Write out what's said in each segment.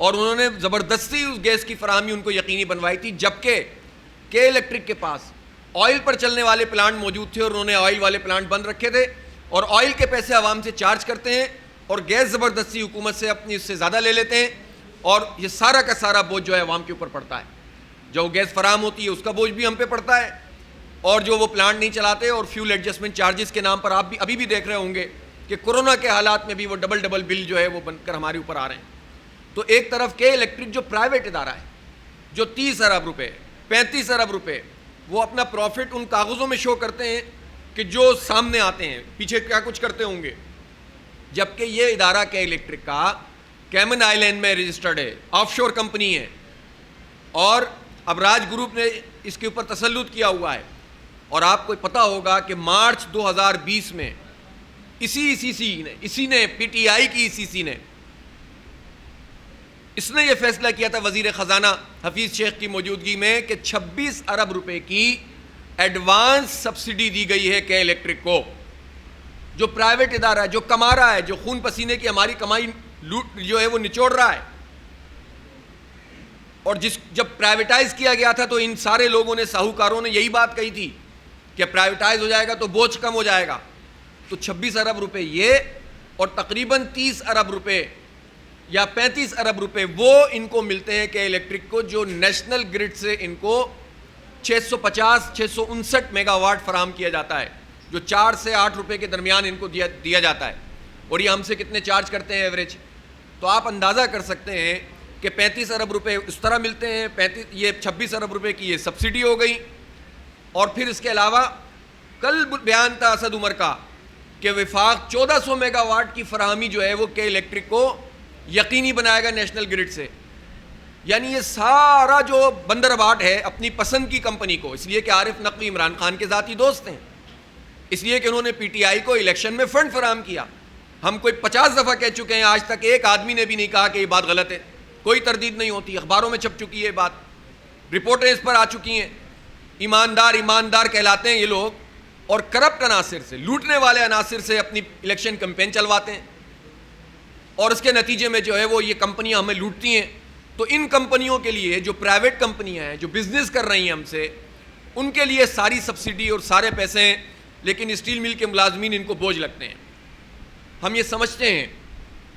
اور انہوں نے زبردستی اس گیس کی فراہمی ان کو یقینی بنوائی تھی، جبکہ کے الیکٹرک کے پاس آئل پر چلنے والے پلانٹ موجود تھے اور انہوں نے آئل والے پلانٹ بند رکھے تھے، اور آئل کے پیسے عوام سے چارج کرتے ہیں اور گیس زبردستی حکومت سے اپنی اس سے زیادہ لے لیتے ہیں، اور یہ سارا کا سارا بوجھ جو ہے عوام کے اوپر پڑتا ہے. جو گیس فراہم ہوتی ہے اس کا بوجھ بھی ہم پہ پڑتا ہے، اور جو وہ پلانٹ نہیں چلاتے اور فیول ایڈجسٹمنٹ چارجز کے نام پر آپ بھی ابھی بھی دیکھ رہے ہوں گے کہ کورونا کے حالات میں بھی وہ ڈبل بل جو ہے وہ بن کر ہمارے اوپر آ رہے ہیں. تو ایک طرف کے الیکٹرک جو پرائیویٹ ادارہ ہے، جو 30 ارب روپے 35 ارب روپے وہ اپنا پروفٹ ان کاغذوں میں شو کرتے ہیں کہ جو سامنے آتے ہیں، پیچھے کیا کچھ کرتے ہوں گے، جبکہ یہ ادارہ کے الیکٹرک کا کیمن آئیلینڈ میں رجسٹرڈ ہے، آف شور کمپنی ہے، اور ابراج گروپ نے اس کے اوپر تسلط کیا ہوا ہے. اور آپ کو پتہ ہوگا کہ مارچ 2020 میں اسی نے پی ٹی آئی کی سی نے اس نے یہ فیصلہ کیا تھا وزیر خزانہ حفیظ شیخ کی موجودگی میں کہ 26 ارب روپے کی ایڈوانس سبسڈی دی گئی ہے کے الیکٹرک کو، جو پرائیویٹ ادارہ ہے، جو کما رہا ہے، جو خون پسینے کی ہماری کمائی جو ہے وہ نچوڑ رہا ہے. اور جب پرائیویٹائز کیا گیا تھا تو ان سارے لوگوں نے، ساہوکاروں نے یہی بات کہی تھی کہ پرائیویٹائز ہو جائے گا تو بوجھ کم ہو جائے گا. تو 26 ارب روپے یہ، اور تقریباً 30 ارب روپے یا 35 ارب روپے وہ ان کو ملتے ہیں کہ الیکٹرک کو، جو نیشنل گرڈ سے ان کو 650-659 میگا واٹ فراہم کیا جاتا ہے، جو 4 سے 8 روپے کے درمیان ان کو دیا جاتا ہے. اور یہ ہم سے کتنے چارج کرتے ہیں ایوریج؟ تو آپ اندازہ کر سکتے ہیں کہ 35 ارب روپے اس طرح ملتے ہیں، یہ 26 ارب روپے کی یہ سبسڈی ہو گئی. اور پھر اس کے علاوہ کل بیان تھا اسد عمر کا کہ وفاق 1400 میگا واٹ کی فراہمی جو ہے وہ کے الیکٹرک کو یقینی بنائے گا نیشنل گرڈ سے. یعنی یہ سارا جو بندرباٹ ہے اپنی پسند کی کمپنی کو، اس لیے کہ عارف نقوی عمران خان کے ذاتی دوست ہیں، اس لیے کہ انہوں نے پی ٹی آئی کو الیکشن میں فنڈ فراہم کیا. ہم کوئی 50 دفعہ کہہ چکے ہیں، آج تک ایک آدمی نے بھی نہیں کہا کہ یہ بات غلط ہے، کوئی تردید نہیں ہوتی، اخباروں میں چھپ چکی ہے بات، رپورٹیں اس پر آ چکی ہیں. ایماندار کہلاتے ہیں یہ لوگ، اور کرپٹ عناصر سے، لوٹنے والے عناصر سے اپنی الیکشن کمپین چلواتے ہیں، اور اس کے نتیجے میں جو ہے وہ یہ کمپنیاں ہمیں لوٹتی ہیں. تو ان کمپنیوں کے لیے، جو پرائیویٹ کمپنیاں ہیں، جو بزنس کر رہی ہیں ہم سے، ان کے لیے ساری سبسڈی اور سارے پیسے ہیں، لیکن اسٹیل مل کے ملازمین ان کو بوجھ لگتے ہیں. ہم یہ سمجھتے ہیں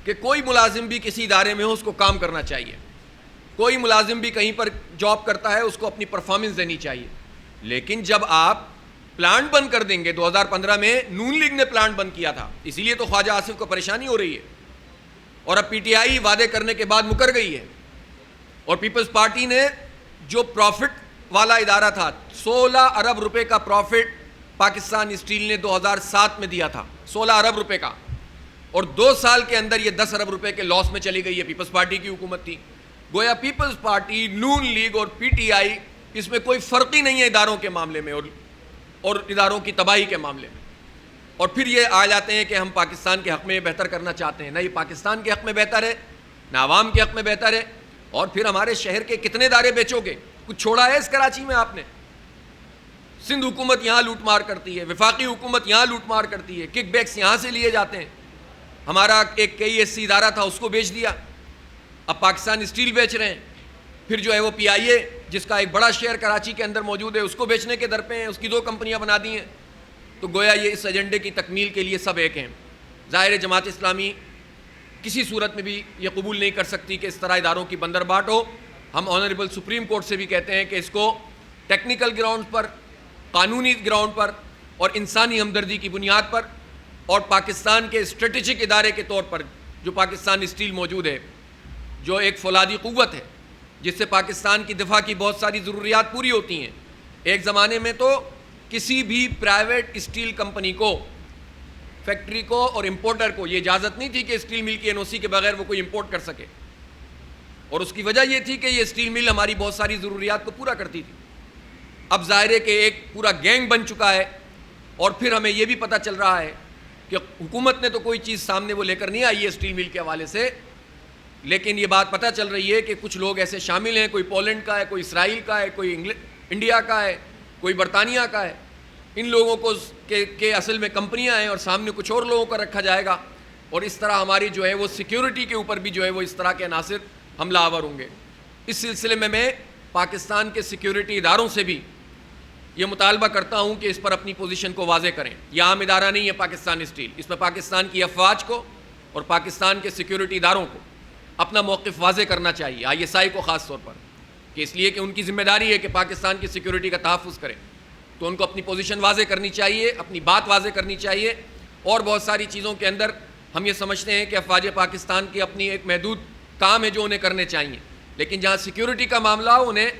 کہ کوئی ملازم بھی کسی ادارے میں ہو، اس کو کام کرنا چاہیے. کوئی ملازم بھی کہیں پر جاب کرتا ہے، اس کو اپنی پرفارمنس دینی چاہیے. لیکن جب آپ پلانٹ بند کر دیں گے، 2015 میں نون لیگ نے پلانٹ بند کیا تھا، اسی لیے تو خواجہ آصف کو پریشانی ہو رہی ہے، اور اب پی ٹی آئی وعدے کرنے کے بعد مکر گئی ہے. اور پیپلز پارٹی نے جو پروفٹ والا ادارہ تھا، 16 ارب روپے کا پروفٹ پاکستان اسٹیل نے 2007 میں دیا تھا، 16 ارب روپے کا، اور 2 سال کے اندر یہ 10 ارب روپے کے لاس میں چلی گئی ہے. پیپلز پارٹی کی حکومت تھی. گویا پیپلز پارٹی، نون لیگ اور پی ٹی آئی، اس میں کوئی فرق ہی نہیں ہے اداروں کے معاملے میں اور اداروں کی تباہی کے معاملے میں. اور پھر یہ آ جاتے ہیں کہ ہم پاکستان کے حق میں یہ بہتر کرنا چاہتے ہیں. نہ یہ پاکستان کے حق میں بہتر ہے، نہ عوام کے حق میں بہتر ہے. اور پھر ہمارے شہر کے کتنے ادارے بیچو گے؟ کچھ چھوڑا ہے اس کراچی میں آپ نے؟ سندھ حکومت یہاں لوٹ مار کرتی ہے، وفاقی حکومت یہاں لوٹ مار کرتی ہے، کک بیکس یہاں سے لیے جاتے ہیں. ہمارا ایک کے ای ایس سی ادارہ تھا، اس کو بیچ دیا، اب پاکستان اسٹیل بیچ رہے ہیں. پھر جو ہے وہ پی آئی اے، جس کا ایک بڑا شیئر کراچی کے اندر موجود ہے، اس کو بیچنے کے در پہ ہیں، اس کی 2 کمپنیاں بنا دی ہیں. تو گویا یہ اس ایجنڈے کی تکمیل کے لیے سب ایک ہیں. ظاہر ہے جماعت اسلامی کسی صورت میں بھی یہ قبول نہیں کر سکتی کہ اس طرح اداروں کی بندرباٹ ہو. ہم آنریبل سپریم کورٹ سے بھی کہتے ہیں کہ اس کو ٹیکنیکل گراؤنڈ پر، قانونی گراؤنڈ پر اور انسانی ہمدردی کی بنیاد پر، اور پاکستان کے اسٹریٹجک ادارے کے طور پر جو پاکستان اسٹیل موجود ہے، جو ایک فولادی قوت ہے جس سے پاکستان کی دفاع کی بہت ساری ضروریات پوری ہوتی ہیں. ایک زمانے میں تو کسی بھی پرائیویٹ اسٹیل کمپنی کو، فیکٹری کو اور امپورٹر کو یہ اجازت نہیں تھی کہ اسٹیل مل کی این او سی کے بغیر وہ کوئی امپورٹ کر سکے. اور اس کی وجہ یہ تھی کہ یہ اسٹیل مل ہماری بہت ساری ضروریات کو پورا کرتی تھی. اب ظاہر ہے کہ ایک پورا گینگ بن چکا ہے، اور پھر ہمیں یہ بھی پتہ چل رہا ہے کہ حکومت نے تو کوئی چیز سامنے وہ لے کر نہیں آئی ہے اسٹیل مل کے حوالے سے، لیکن یہ بات پتہ چل رہی ہے کہ کچھ لوگ ایسے شامل ہیں، کوئی پولینڈ کا ہے، کوئی اسرائیل کا ہے، کوئی انڈیا کا ہے، کوئی برطانیہ کا ہے. ان لوگوں کو کہ اصل میں کمپنیاں ہیں اور سامنے کچھ اور لوگوں کا رکھا جائے گا، اور اس طرح ہماری جو ہے وہ سیکیورٹی کے اوپر بھی جو ہے وہ اس طرح کے عناصر حملہ آور ہوں گے۔ اس سلسلے میں پاکستان کے سیکیورٹی اداروں سے بھی یہ مطالبہ کرتا ہوں کہ اس پر اپنی پوزیشن کو واضح کریں۔ یہ عام ادارہ نہیں ہے پاکستان اسٹیل، اس پر پاکستان کی افواج کو اور پاکستان کے سیکیورٹی اداروں کو اپنا موقف واضح کرنا چاہیے، ISI کو خاص طور پر، کہ اس لیے کہ ان کی ذمہ داری ہے کہ پاکستان کی سیکیورٹی کا تحفظ کریں، تو ان کو اپنی پوزیشن واضح کرنی چاہیے، اپنی بات واضح کرنی چاہیے۔ اور بہت ساری چیزوں کے اندر ہم یہ سمجھتے ہیں کہ افواج پاکستان کی اپنی ایک محدود کام ہے جو انہیں کرنے چاہیے، لیکن جہاں سیکیورٹی کا معاملہ ہو انہیں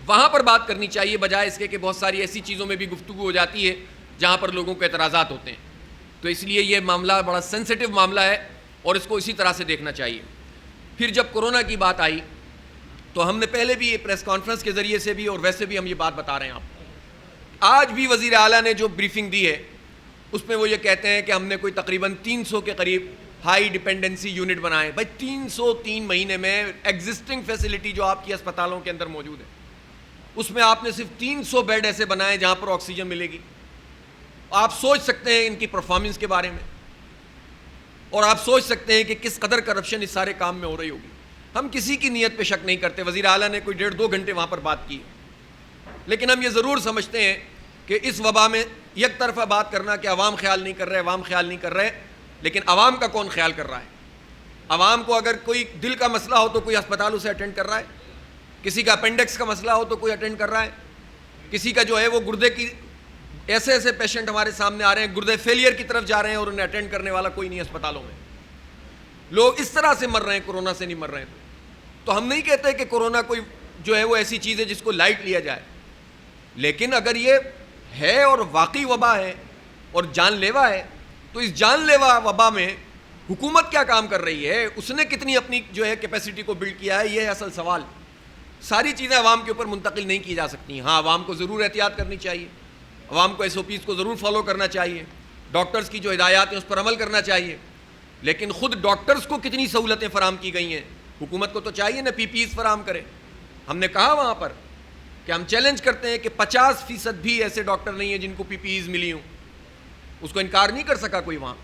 وہاں پر بات کرنی چاہیے، بجائے اس کے کہ بہت ساری ایسی چیزوں میں بھی گفتگو ہو جاتی ہے جہاں پر لوگوں کو اعتراضات ہوتے ہیں۔ تو اس لیے یہ معاملہ بڑا سینسٹیو معاملہ ہے اور اس کو اسی طرح سے دیکھنا چاہیے۔ پھر جب کورونا کی بات آئی تو ہم نے پہلے بھی پریس کانفرنس کے ذریعے سے بھی اور ویسے بھی ہم یہ بات بتا رہے ہیں آپ کو۔ آج بھی وزیر اعلیٰ نے جو بریفنگ دی ہے اس میں وہ یہ کہتے ہیں کہ ہم نے کوئی تقریباً 300 کے قریب ہائی ڈیپینڈنسی یونٹ بنائے۔ بھائی 303 مہینے میں ایگزسٹنگ فیسلٹی جو آپ کی اسپتالوں کے اندر موجود ہے اس میں آپ نے صرف 300 بیڈ ایسے بنائے جہاں پر آکسیجن ملے گی۔ آپ سوچ سکتے ہیں ان کی پرفارمنس کے بارے میں، اور آپ سوچ سکتے ہیں کہ کس قدر کرپشن اس سارے کام میں ہو رہی ہوگی۔ ہم کسی کی نیت پہ شک نہیں کرتے، وزیر اعلیٰ نے کوئی 1.5-2 گھنٹے وہاں پر بات کی، لیکن ہم یہ ضرور سمجھتے ہیں کہ اس وبا میں یک طرفہ بات کرنا کہ عوام خیال نہیں کر رہے، عوام خیال نہیں کر رہے، لیکن عوام کا کون خیال کر رہا ہے؟ عوام کو اگر کوئی دل کا مسئلہ ہو تو کوئی اسپتال اسے اٹینڈ کر رہا ہے، کسی کا اپینڈکس کا مسئلہ ہو تو کوئی اٹینڈ کر رہا ہے، کسی کا جو ہے وہ گردے کی ایسے ایسے پیشنٹ ہمارے سامنے آ رہے ہیں گردے فیلئر کی طرف جا رہے ہیں اور انہیں اٹینڈ کرنے والا کوئی نہیں ہے اسپتالوں میں۔ لوگ اس طرح سے مر رہے ہیں، کورونا سے نہیں مر رہے ہیں۔ تو ہم نہیں کہتے کہ کورونا کوئی جو ہے وہ ایسی چیز ہے جس کو لائٹ لیا جائے، لیکن اگر یہ ہے اور واقعی وبا ہے اور جان لیوا ہے تو اس جان لیوا وبا میں حکومت کیا کام کر رہی ہے، اس نے کتنی اپنی جو ہے کیپیسٹی کو بلڈ کیا ہے، یہ ہے اصل سوال۔ ساری چیزیں عوام کے اوپر منتقل نہیں کی جا سکتی۔ ہاں، عوام کو ضرور احتیاط کرنی چاہیے، عوام کو SOPs کو ضرور فالو کرنا چاہیے، ڈاکٹرز کی جو ہدایات ہیں اس پر عمل کرنا چاہیے، لیکن خود ڈاکٹرز کو کتنی سہولتیں فراہم کی گئی ہیں، حکومت کو تو چاہیے نا PPEs فراہم کرے۔ ہم نے کہا وہاں پر کہ ہم چیلنج کرتے ہیں کہ 50% بھی ایسے ڈاکٹر نہیں ہیں جن کو PPEs ملی ہوں، اس کو انکار نہیں کر سکا کوئی وہاں۔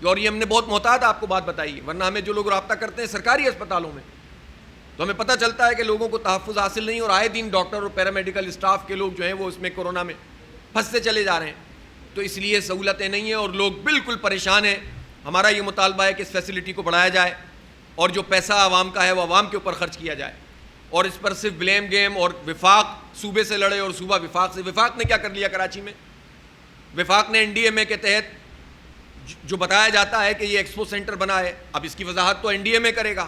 اور یہ ہم نے بہت محتاط آپ کو بات بتائی ہے، ورنہ ہمیں جو لوگ رابطہ کرتے ہیں سرکاری اسپتالوں میں تو ہمیں پتہ چلتا ہے کہ لوگوں کو تحفظ حاصل نہیں، اور آئے دن ڈاکٹر اور پیرامیڈیکل اسٹاف کے لوگ جو ہیں وہ اس میں کورونا میں پھنستے چلے جا رہے ہیں۔ تو اس لیے سہولتیں نہیں ہیں اور لوگ بالکل پریشان ہیں۔ ہمارا یہ مطالبہ ہے کہ اس فیسلٹی کو بڑھایا جائے اور جو پیسہ عوام کا ہے وہ عوام کے اوپر خرچ کیا جائے، اور اس پر صرف بلیم گیم اور وفاق صوبے سے لڑے اور صوبہ وفاق سے۔ وفاق نے کیا کر لیا کراچی میں؟ وفاق نے NDMA کے تحت جو بتایا جاتا ہے کہ یہ ایکسپو سینٹر بنا ہے، اب اس کی وضاحت تو NDMA کرے گا۔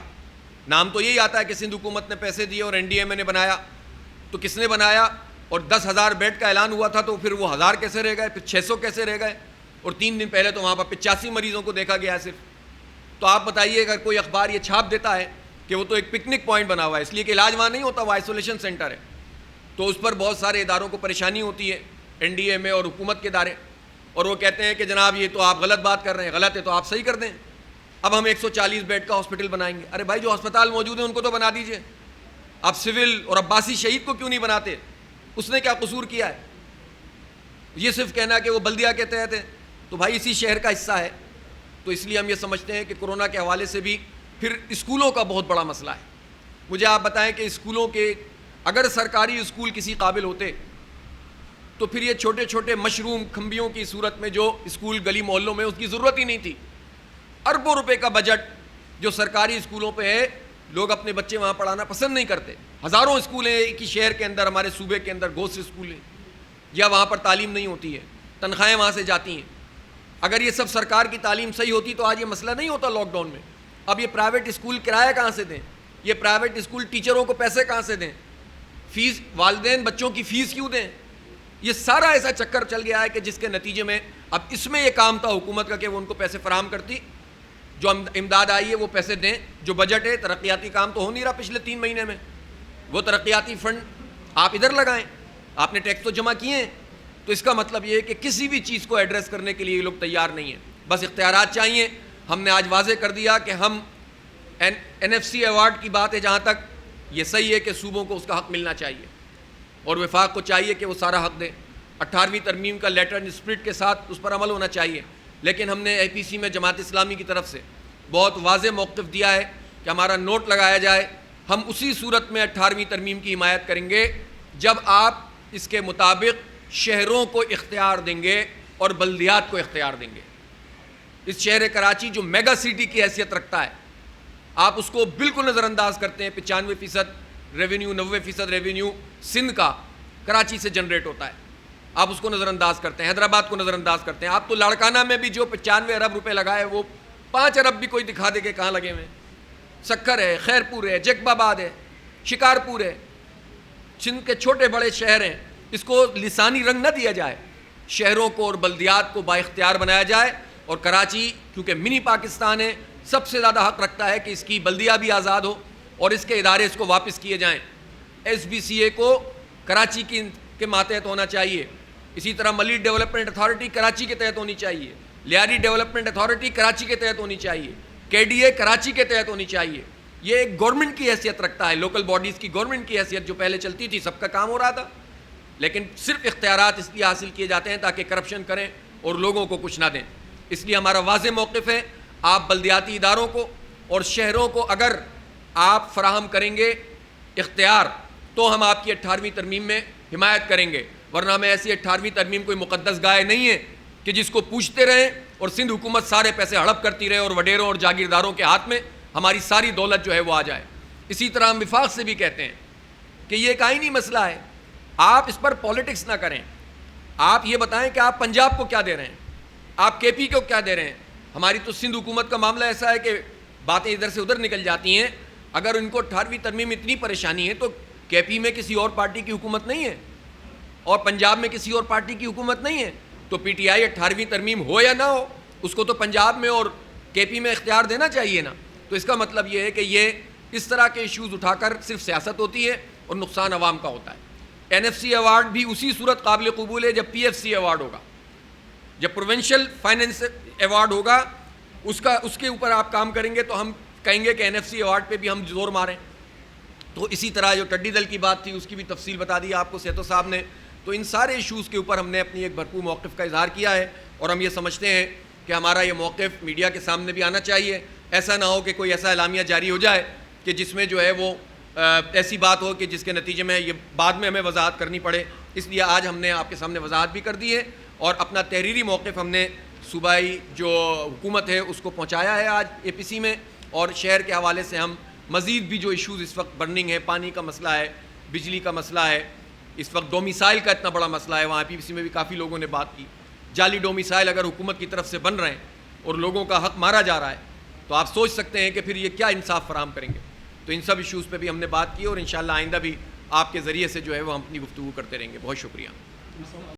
نام تو یہی آتا ہے کہ سندھ حکومت نے پیسے دیے اور NDMA نے بنایا، تو کس نے بنایا؟ اور 10,000 بیڈ کا اعلان ہوا تھا تو پھر وہ 1000 کیسے رہ گئے، پھر 600 کیسے رہ گئے، اور 3 دن پہلے تو وہاں پر 85 مریضوں کو دیکھا گیا ہے صرف۔ تو آپ بتائیے اگر کوئی اخبار یہ چھاپ دیتا ہے کہ وہ تو ایک پکنک پوائنٹ بنا ہوا ہے اس لیے کہ علاج وہاں نہیں ہوتا، وہ آئسولیشن سینٹر ہے، تو اس پر بہت سارے اداروں کو پریشانی ہوتی ہے، NDMA اور حکومت کے ادارے، اور وہ کہتے ہیں کہ جناب یہ تو آپ غلط بات کر رہے ہیں، غلط ہے تو آپ صحیح کر دیں، اب ہم 140 بیڈ کا ہاسپٹل بنائیں گے۔ ارے بھائی جو ہسپتال موجود ہیں ان کو تو بنا دیجئے، آپ سول اور عباسی شہید کو کیوں نہیں بناتے؟ اس نے کیا قصور کیا ہے؟ یہ صرف کہنا کہ وہ بلدیہ کے تحت ہے، تو بھائی اسی شہر کا حصہ ہے۔ تو اس لیے ہم یہ سمجھتے ہیں کہ کورونا کے حوالے سے بھی پھر اسکولوں کا بہت بڑا مسئلہ ہے۔ مجھے آپ بتائیں کہ اسکولوں کے اگر سرکاری اسکول کسی قابل ہوتے تو پھر یہ چھوٹے چھوٹے مشروم کھمبیوں کی صورت میں جو اسکول گلی محلوں میں اس کی ضرورت ہی نہیں تھی۔ اربوں روپے کا بجٹ جو سرکاری اسکولوں پہ ہے، لوگ اپنے بچے وہاں پڑھانا پسند نہیں کرتے۔ ہزاروں اسکول ہیں ایک ہی شہر کے اندر، ہمارے صوبے کے اندر گوشت اسکول ہیں، یا وہاں پر تعلیم نہیں ہوتی ہے، تنخواہیں وہاں سے جاتی ہیں۔ اگر یہ سب سرکار کی تعلیم صحیح ہوتی تو آج یہ مسئلہ نہیں ہوتا لاک ڈاؤن میں۔ اب یہ پرائیویٹ اسکول کرایہ کہاں سے دیں؟ یہ پرائیویٹ اسکول ٹیچروں کو پیسے کہاں سے دیں؟ فیس والدین بچوں کی فیس کیوں دیں؟ یہ سارا ایسا چکر چل گیا ہے کہ جس کے نتیجے میں اب اس میں یہ کام تھا حکومت کا کہ وہ ان کو پیسے فراہم کرتی، جو امداد آئی ہے وہ پیسے دیں، جو بجٹ ہے ترقیاتی کام تو ہو نہیں رہا پچھلے 3 مہینے میں، وہ ترقیاتی فنڈ آپ ادھر لگائیں، آپ نے ٹیکس تو جمع کیے ہیں۔ تو اس کا مطلب یہ ہے کہ کسی بھی چیز کو ایڈریس کرنے کے لیے یہ لوگ تیار نہیں ہیں، بس اختیارات چاہیے۔ ہم نے آج واضح کر دیا کہ ہم NFC ایوارڈ کی بات ہے جہاں تک یہ صحیح ہے کہ صوبوں کو اس کا حق ملنا چاہیے اور وفاق کو چاہیے کہ وہ سارا حق دے۔ 18ویں ترمیم کا لیٹر اینڈ اسپرٹ کے ساتھ اس پر عمل ہونا چاہیے، لیکن ہم نے APC میں جماعت اسلامی کی طرف سے بہت واضح موقف دیا ہے کہ ہمارا نوٹ لگایا جائے ہم اسی صورت میں 18ویں ترمیم کی حمایت کریں گے جب آپ اس کے مطابق شہروں کو اختیار دیں گے اور بلدیات کو اختیار دیں گے۔ اس شہر کراچی جو میگا سٹی کی حیثیت رکھتا ہے، آپ اس کو بالکل نظر انداز کرتے ہیں۔ 95% ریونیو، 90% ریونیو سندھ کا کراچی سے جنریٹ ہوتا ہے، آپ اس کو نظر انداز کرتے ہیں، حیدرآباد کو نظر انداز کرتے ہیں۔ آپ تو لاڑکانہ میں بھی جو 95 ارب روپے لگائے وہ 5 ارب بھی کوئی دکھا دے کہ کہاں لگے ہوئے ہیں۔ سکھر ہے، خیرپور ہے، جیکب آباد ہے، شکارپور ہے، سندھ کے چھوٹے بڑے شہر ہیں، اس کو لسانی رنگ نہ دیا جائے، شہروں کو اور بلدیات کو با اختیار بنایا جائے۔ اور کراچی کیونکہ منی پاکستان ہے، سب سے زیادہ حق رکھتا ہے کہ اس کی بلدیہ بھی آزاد ہو اور اس کے ادارے اس کو واپس کیے جائیں۔ ایس بی سی اے کو کراچی کے ماتحت ہونا چاہیے، اسی طرح ملی ڈیولپمنٹ اتھارٹی کراچی کے تحت ہونی چاہیے، لیاری ڈیولپمنٹ اتھارٹی کراچی کے تحت ہونی چاہیے، کے ڈی اے کراچی کے تحت ہونی چاہیے۔ یہ ایک گورنمنٹ کی حیثیت رکھتا ہے، لوکل باڈیز کی گورنمنٹ کی حیثیت جو پہلے چلتی تھی، سب کا کام ہو رہا تھا، لیکن صرف اختیارات اس لیے حاصل کیے جاتے ہیں تاکہ کرپشن کریں اور لوگوں کو کچھ نہ دیں۔ اس لیے ہمارا واضح موقف ہے، آپ بلدیاتی اداروں کو اور شہروں کو اگر آپ فراہم کریں گے اختیار تو ہم آپ کی 18ویں ترمیم میں حمایت کریں گے، ورنہ ہمیں ایسی 18ویں ترمیم کوئی مقدس گائے نہیں ہے کہ جس کو پوچھتے رہیں اور سندھ حکومت سارے پیسے ہڑپ کرتی رہے اور وڈیروں اور جاگیرداروں کے ہاتھ میں ہماری ساری دولت جو ہے وہ آ جائے۔ اسی طرح ہم وفاق سے بھی کہتے ہیں کہ یہ ایک آئینی مسئلہ ہے، آپ اس پر پالیٹکس نہ کریں، آپ یہ بتائیں کہ آپ پنجاب کو کیا دے رہے ہیں، آپ کے پی کو کیا دے رہے ہیں۔ ہماری تو سندھ حکومت کا معاملہ ایسا ہے کہ باتیں ادھر سے ادھر نکل جاتی ہیں۔ اگر ان کو 18ویں ترمیم میں اتنی پریشانی ہے تو کے پی میں کسی اور پارٹی کی حکومت نہیں ہے اور پنجاب میں کسی اور پارٹی کی حکومت نہیں ہے، تو پی ٹی آئی 18ویں ترمیم ہو یا نہ ہو اس کو تو پنجاب میں اور کے پی میں اختیار دینا چاہیے نا۔ تو اس کا مطلب یہ ہے کہ یہ اس طرح کے ایشوز اٹھا کر صرف سیاست ہوتی ہے اور نقصان عوام کا ہوتا ہے۔ این ایف سی ایوارڈ بھی اسی صورت قابل قبول ہے جب پی ایف سی ایوارڈ ہوگا، جب پروونشل فائنینس ایوارڈ ہوگا، اس کے اوپر آپ کام کریں گے تو ہم کہیں گے کہ این ایف سی ایوارڈ پہ بھی ہم زور ماریں۔ تو اسی طرح جو ٹڈی دل کی بات تھی اس کی بھی تفصیل بتا دی آپ کو سیتو صاحب نے۔ تو ان سارے ایشوز کے اوپر ہم نے اپنی ایک بھرپور موقف کا اظہار کیا ہے اور ہم یہ سمجھتے ہیں کہ ہمارا یہ موقف میڈیا کے سامنے بھی آنا چاہیے۔ ایسا نہ ہو کہ کوئی ایسا اعلامیہ جاری ہو جائے کہ جس میں جو ہے وہ ایسی بات ہو کہ جس کے نتیجے میں یہ بعد میں ہمیں وضاحت کرنی پڑے۔ اس لیے آج ہم نے آپ کے سامنے وضاحت بھی کر دی ہے اور اپنا تحریری موقف ہم نے صوبائی جو حکومت ہے اس کو پہنچایا ہے آج اے پی سی میں، اور شہر کے حوالے سے ہم مزید بھی جو ایشوز اس وقت برننگ ہے، پانی کا مسئلہ ہے، بجلی کا مسئلہ ہے، اس وقت ڈومیسائل کا اتنا بڑا مسئلہ ہے، وہاں پی پی سی میں بھی کافی لوگوں نے بات کی۔ جعلی ڈومیسائل اگر حکومت کی طرف سے بن رہے ہیں اور لوگوں کا حق مارا جا رہا ہے تو آپ سوچ سکتے ہیں کہ پھر یہ کیا انصاف فراہم کریں گے۔ تو ان سب ایشوز پہ بھی ہم نے بات کی اور انشاءاللہ آئندہ بھی آپ کے ذریعے سے جو ہے وہ ہم اپنی گفتگو کرتے رہیں گے۔ بہت شکریہ۔